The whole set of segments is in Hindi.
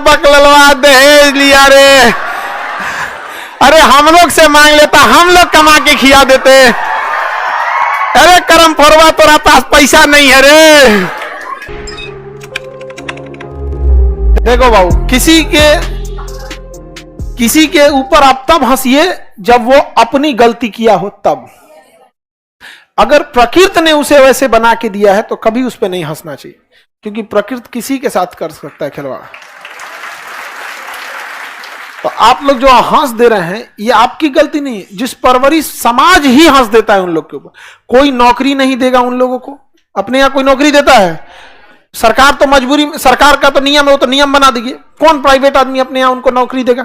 बकलवा दहेज लिया रे। अरे हम लोग से मांग लेता, हम लोग कमा के खिया देते। अरे करम फोरवा, तोरा पास पैसा नहीं है रे। देखो बाबू, किसी के ऊपर आप तब हंसिए जब वो अपनी गलती किया हो तब। अगर प्रकृति ने उसे वैसे बना के दिया है तो कभी उस पर नहीं हंसना चाहिए, क्योंकि प्रकृति किसी के साथ कर सकता है खिलवाड़। तो आप लोग जो हंस दे रहे हैं ये आपकी गलती नहीं है, जिस परवरिश समाज ही हंस देता है उन लोग के ऊपर। कोई नौकरी नहीं देगा उन लोगों को, अपने यहाँ कोई नौकरी देता है? सरकार तो मजबूरी में, सरकार का तो नियम है, वो तो नियम बना दीजिए। कौन प्राइवेट आदमी अपने यहाँ उनको नौकरी देगा?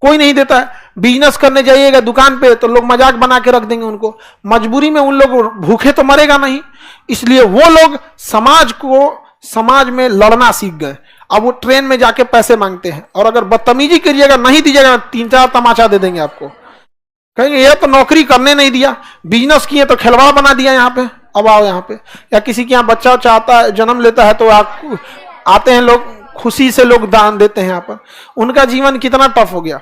कोई नहीं देता है। बिजनेस करने जाइएगा दुकान पे तो लोग मजाक बना के रख देंगे उनको। मजबूरी में उन लोग भूखे तो मरेगा नहीं, इसलिए वो लोग समाज में लड़ना सीख गए। अब वो ट्रेन में जाके पैसे मांगते हैं, और अगर बदतमीजी करिएगा, नहीं दीजिएगा, 3-4 तमाचा दे देंगे आपको। कहेंगे ये तो नौकरी करने नहीं दिया, बिजनेस किए तो खिलवाड़ बना दिया यहाँ पे, अब आओ यहाँ पे। या किसी के यहाँ बच्चा चाहता है, जन्म लेता है, तो आते हैं लोग, खुशी से लोग दान देते हैं यहाँ पर। उनका जीवन कितना टफ हो गया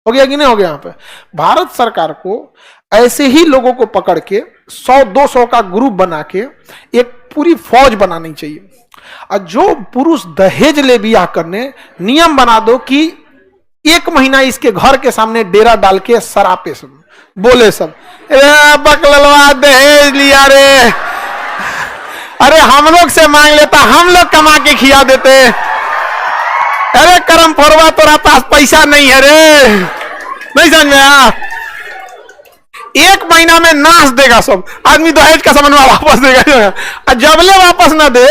कि नहीं हो गया? यहाँ पे भारत सरकार को ऐसे ही लोगों को पकड़ के 100-200 का ग्रुप बना के एक पूरी फौज बनानी चाहिए। और जो पुरुष दहेज ले बियाह करने, नियम बना दो कि 1 महीना इसके घर के सामने डेरा डाल के सरापे सब बोले, सब बकलवा दहेज लिया रे। अरे हम लोग से मांग लेता, हम लोग कमा के खिया देते। अरे करम फोरवा, तोरा पास पैसा नहीं है रे। नहीं समझ में आया? 1 महीना में नाश देगा सब आदमी, दहेज का सामान वापस देगा। जबले वापस ना दे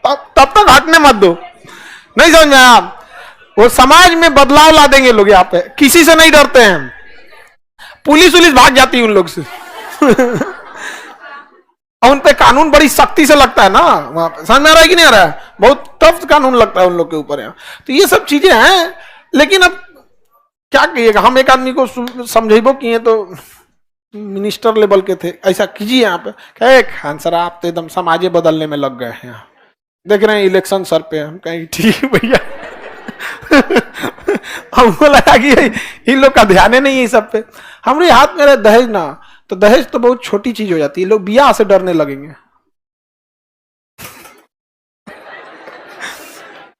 तब तक हटने मत दो। नहीं समझ में आया? वो समाज में बदलाव ला देंगे लोग। यहाँ पे किसी से नहीं डरते हैं, पुलिस भाग जाती है उन लोग से। और उन पे कानून बड़ी सख्ती से लगता है ना, वहां पे समझ में आ रहा है कि नहीं आ रहा है? बहुत टफ कानून लगता है उन लोग के ऊपर यहाँ। तो ये सब चीजें हैं, लेकिन अब क्या कहिएगा? हम एक आदमी को समझेबो किए तो मिनिस्टर लेवल के थे, ऐसा कीजिए यहाँ पे, कहे खान सर आप तो एकदम समाजे बदलने में लग गए हैं, देख रहे हैं इलेक्शन सर पे। हम कहें ठीक भैया। हमको लगा कि इन लोग का ध्यान नहीं है सब पे। हमारे हाथ में रहे दहेज ना, तो दहेज तो बहुत छोटी चीज हो जाती है, लोग ब्याह से डरने लगेंगे।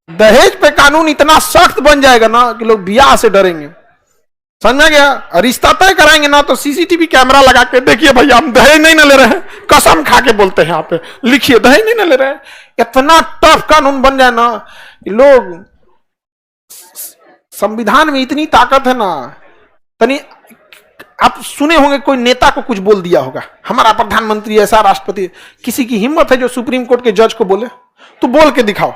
दहेज पे कानून इतना सख्त बन जाएगा ना कि लोग ब्याह से डरेंगे। समझ गया? रिश्ता तय कराएंगे ना तो सीसीटीवी कैमरा लगा के, देखिए भैया हम दहेज नहीं ना ले रहे हैं, कसम खा के बोलते हैं यहाँ पे, लिखिए दहेज नहीं ना ले रहे हैं। इतना टफ कानून बन जाए ना, लोग, संविधान में इतनी ताकत है ना। तनी आप सुने होंगे कोई नेता को कुछ बोल दिया होगा, हमारा प्रधानमंत्री ऐसा, राष्ट्रपति, किसी की हिम्मत है जो सुप्रीम कोर्ट के जज को बोले? तो बोल के दिखाओ।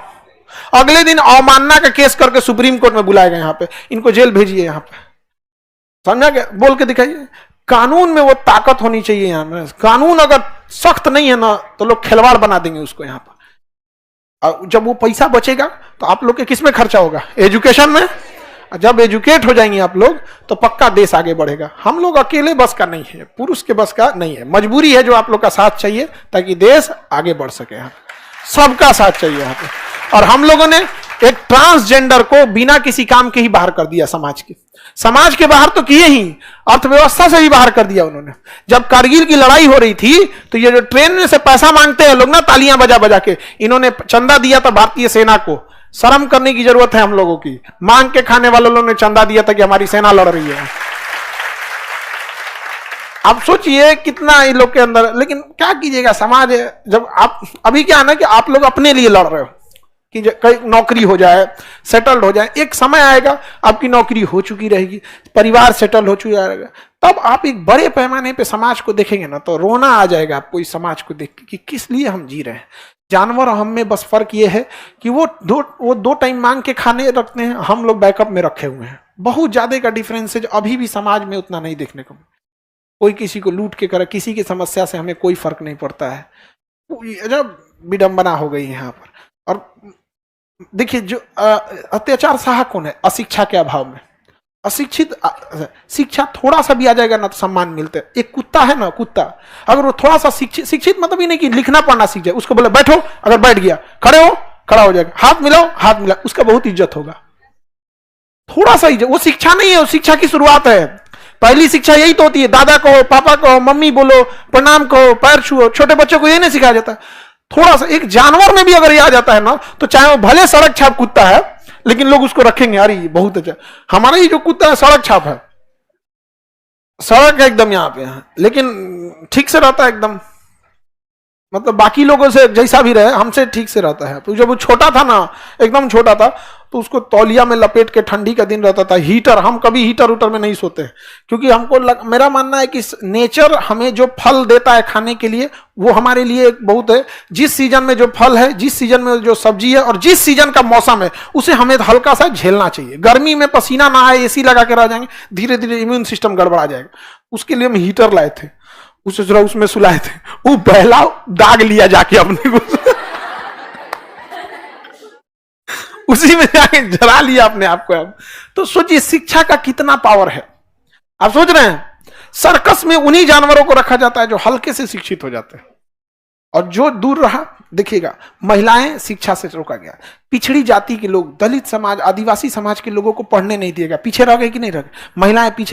अगले दिन अवमानना का केस करके सुप्रीम कोर्ट में बुलाएगा, यहाँ पे इनको जेल भेजिए, यहाँ पे, समझा गया? बोल के दिखाइए। कानून में वो ताकत होनी चाहिए यहाँ में। कानून अगर सख्त नहीं है ना तो लोग खिलवाड़ बना देंगे उसको यहाँ पर। और जब वो पैसा बचेगा तो आप लोग के किस में खर्चा होगा? एजुकेशन में। जब एजुकेट हो जाएंगे आप लोग तो पक्का देश आगे बढ़ेगा। हम लोग अकेले बस का नहीं है, पुरुष के बस का नहीं है, मजबूरी है जो आप लोग का साथ चाहिए ताकि देश आगे बढ़ सके। यहाँ सबका साथ चाहिए यहाँ पे। और हम लोगों ने एक ट्रांसजेंडर को बिना किसी काम के ही बाहर कर दिया समाज के बाहर तो किए ही, अर्थव्यवस्था से भी बाहर कर दिया उन्होंने। जब कारगिल की लड़ाई हो रही थी तो ये जो ट्रेन में से पैसा मांगते हैं लोग ना, तालियां बजा बजा के, इन्होंने चंदा दिया था भारतीय सेना को। शर्म करने की जरूरत है हम लोगों की। मांग के खाने वाले लोगों ने चंदा दिया था कि हमारी सेना लड़ रही है। आप सोचिए कितना इन लोग के अंदर। लेकिन क्या कीजिएगा, समाज है। जब आप अभी क्या है ना कि आप लोग अपने लिए लड़ रहे हो कि कहीं नौकरी हो जाए, सेटल्ड हो जाए। एक समय आएगा आपकी नौकरी हो चुकी रहेगी, परिवार सेटल हो चुका रहेगा, तब आप एक बड़े पैमाने पे समाज को देखेंगे ना तो रोना आ जाएगा आपको इस समाज को देख के कि किस लिए हम जी रहे हैं। जानवर और हम में बस फर्क ये है कि वो दो टाइम मांग के खाने रखते हैं, हम लोग बैकअप में रखे हुए हैं। बहुत ज्यादा का डिफरेंस है जो अभी भी समाज में उतना नहीं देखने को। कोई किसी को लूट के करे, किसी की समस्या से हमें कोई फर्क नहीं पड़ता है। जब विडंबना हो गई यहाँ पर। और देखिए जो अत्याचार सहा कौन है? अशिक्षा के अभाव में। अशिक्षित शिक्षा थोड़ा सा भी आ जाएगा ना तो सम्मान मिलते हैं। एक कुत्ता है ना, कुत्ता अगर वो थोड़ा सा शिक्षित मतलब ही नहीं कि लिखना पढ़ना सीख जाए, उसको बोले बैठो, अगर बैठ गया, खड़े हो, खड़ा हो जाएगा, हाथ मिलाओ, हाथ मिला, उसका बहुत इज्जत होगा। थोड़ा सा इज्जत, वो शिक्षा नहीं है, वो शिक्षा की शुरुआत है। पहली शिक्षा यही तो होती है, दादा कहो, पापा कहो, मम्मी बोलो, प्रणाम कहो, पैर छुओ। छोटे बच्चों को यही नहीं सिखाया जाता। थोड़ा सा एक जानवर में भी अगर ये आ जाता है ना, तो चाहे वो भले सड़क छाप कुत्ता है, लेकिन लोग उसको रखेंगे, अरे बहुत अच्छा। हमारा ये जो कुत्ता है सड़क छाप है, सड़क एकदम यहाँ पे है, लेकिन ठीक से रहता है एकदम, मतलब बाकी लोगों से जैसा भी रहे, हमसे ठीक से रहता है। तो जब वो छोटा था ना, एकदम छोटा था, तो उसको तौलिया में लपेट के, ठंडी का दिन रहता था, हीटर, हम कभी हीटर उटर में नहीं सोते, क्योंकि हमको मेरा मानना है कि नेचर हमें जो फल देता है खाने के लिए, वो हमारे लिए एक बहुत है। जिस सीजन में जो फल है, जिस सीजन में जो सब्जी है, और जिस सीजन का मौसम है, उसे हमें हल्का सा झेलना चाहिए। गर्मी में पसीना ना आए, एसी लगा के रह जाएंगे, धीरे धीरे इम्यून सिस्टम गड़बड़ा जाएगा। उसके लिए हम हीटर लाए थे, उसे जरा उसमें सुलाए थे, वो पहला दाग लिया जाके अपने को उसी में जाके जला लिया अपने आप को। अब तो सोचिए शिक्षा का कितना पावर है। आप सोच रहे हैं, सर्कस में उन्हीं जानवरों को रखा जाता है जो हल्के से शिक्षित हो जाते हैं, और जो दूर रहा, देखिएगा महिलाएं शिक्षा से रोका गया, पिछड़ी जाति के लोग, दलित समाज, आदिवासी समाज के लोगों को पढ़ने नहीं दिया गया, पीछे रह गए कि नहीं रह गए, महिलाएं पीछे